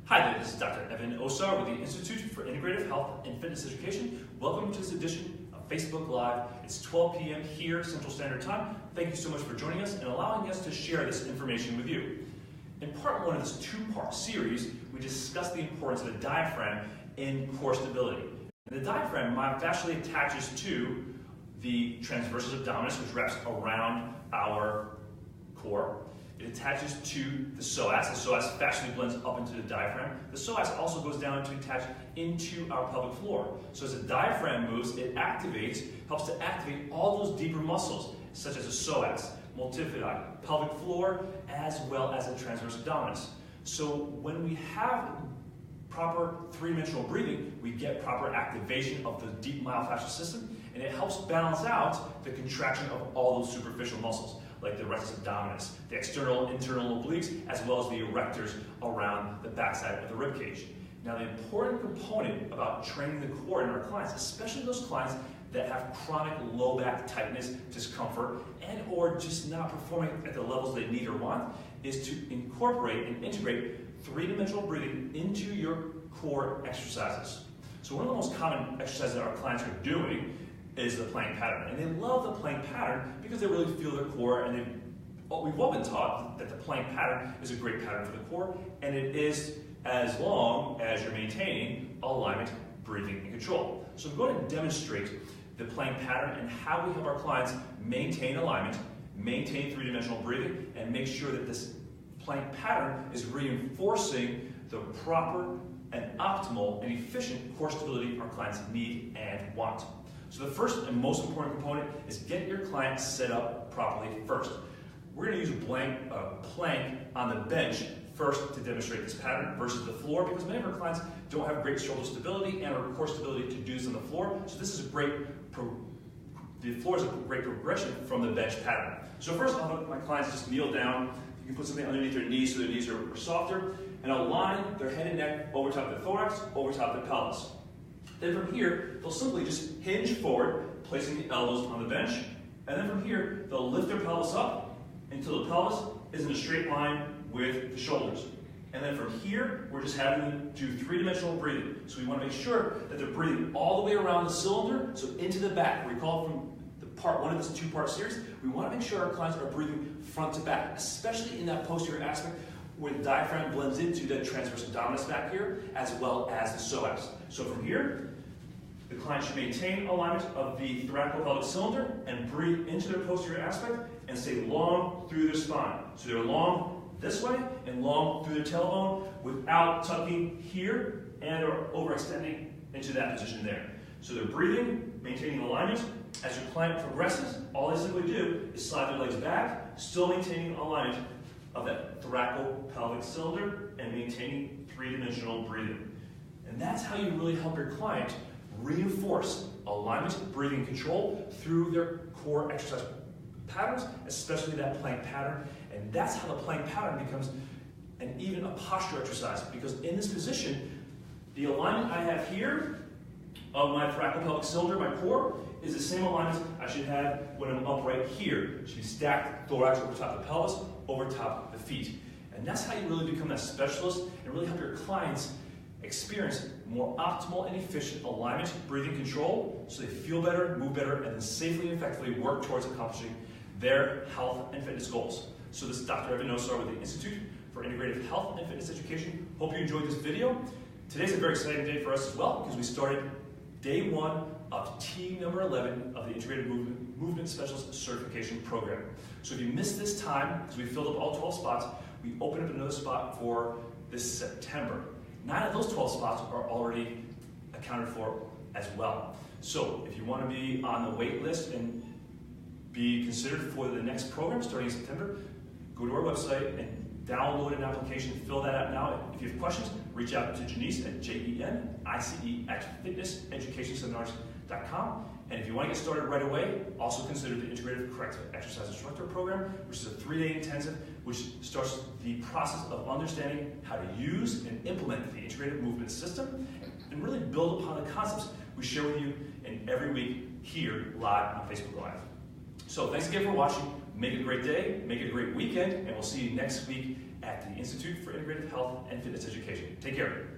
Hi there, this is Dr. Evan Osar with the Institute for Integrative Health and Fitness Education. Welcome to this edition of Facebook Live. It's 12 p.m. here, Central Standard Time. Thank you so much for joining us and allowing us to share this information with you. In part one of this two-part series, we discussed the importance of the diaphragm in core stability. And the diaphragm myofascially attaches to the transversus abdominis, which wraps around our core. It attaches to the psoas. The psoas fascially blends up into the diaphragm. The psoas also goes down to attach into our pelvic floor. So as the diaphragm moves, it helps to activate all those deeper muscles, such as the psoas, multifidi, pelvic floor, as well as the transversus abdominis. So when we have proper three-dimensional breathing, we get proper activation of the deep myofascial system, and it helps balance out the contraction of all those superficial muscles, like the rectus abdominis, the external internal obliques, as well as the erectors around the backside of the rib cage. Now, the important component about training the core in our clients, especially those clients that have chronic low back tightness, discomfort, and or just not performing at the levels they need or want, is to incorporate and integrate three-dimensional breathing into your core exercises. So one of the most common exercises that our clients are doing is the plank pattern. And they love the plank pattern because they really feel their core, and we've all been taught that the plank pattern is a great pattern for the core, and it is as long as you're maintaining alignment, breathing, and control. So I'm going to demonstrate the plank pattern and how we help our clients maintain alignment, maintain three-dimensional breathing, and make sure that this plank pattern is reinforcing the proper and optimal and efficient core stability our clients need and want. So the first and most important component is get your client set up properly first. We're going to use a plank on the bench first to demonstrate this pattern versus the floor, because many of our clients don't have great shoulder stability and or core stability to do this on the floor. So this is the floor is a great progression from the bench pattern. So first I'll have my clients just kneel down. You can put something underneath their knees so their knees are softer, and align their head and neck over top of the thorax, over top of the pelvis. Then from here, they'll simply just hinge forward, placing the elbows on the bench, and then from here, they'll lift their pelvis up until the pelvis is in a straight line with the shoulders. And then from here, we're just having them do three-dimensional breathing. So we want to make sure that they're breathing all the way around the cylinder, so into the back. Recall from the part one of this two-part series, we want to make sure our clients are breathing front to back, especially in that posterior aspect where the diaphragm blends into the transversus abdominis back here, as well as the psoas. So from here, the client should maintain alignment of the thoracolpelvic cylinder and breathe into their posterior aspect and stay long through their spine. So they're long this way and long through their tailbone without tucking here and or overextending into that position there. So they're breathing, maintaining alignment. As your client progresses, all they simply do is slide their legs back, still maintaining alignment of that thoracolpelvic cylinder and maintaining three-dimensional breathing. And that's how you really help your client reinforce alignment, breathing control through their core exercise patterns, especially that plank pattern. And that's how the plank pattern becomes even a posture exercise, because in this position, the alignment I have here of my thoracolpelvic cylinder, my core, is the same alignment I should have when I'm upright here. It should be stacked thorax over top of the pelvis, over top of the feet. And that's how you really become that specialist and really help your clients experience more optimal and efficient alignment, breathing control, so they feel better, move better, and then safely and effectively work towards accomplishing their health and fitness goals. So this is Dr. Evan Osar with the Institute for Integrative Health and Fitness Education. Hope you enjoyed this video. Today's a very exciting day for us as well, because we started day one of team number 11 of the Integrative Movement Specialist certification program. So if you missed this time, because we filled up all 12 spots, we opened up another spot for this September. 9 of those 12 spots are already accounted for as well. So if you want to be on the wait list and be considered for the next program starting in September, go to our website and download an application, fill that out now. If you have questions, reach out to Janice at JENICE@fitnesseducationseminars.com. And if you want to get started right away, also consider the Integrative Corrective Exercise Instructor Program, which is a 3-day intensive, which starts the process of understanding how to use and implement the integrative movement system and really build upon the concepts we share with you in every week here live on Facebook Live. So thanks again for watching. Make it a great day, make it a great weekend, and we'll see you next week at the Institute for Integrative Health and Fitness Education. Take care.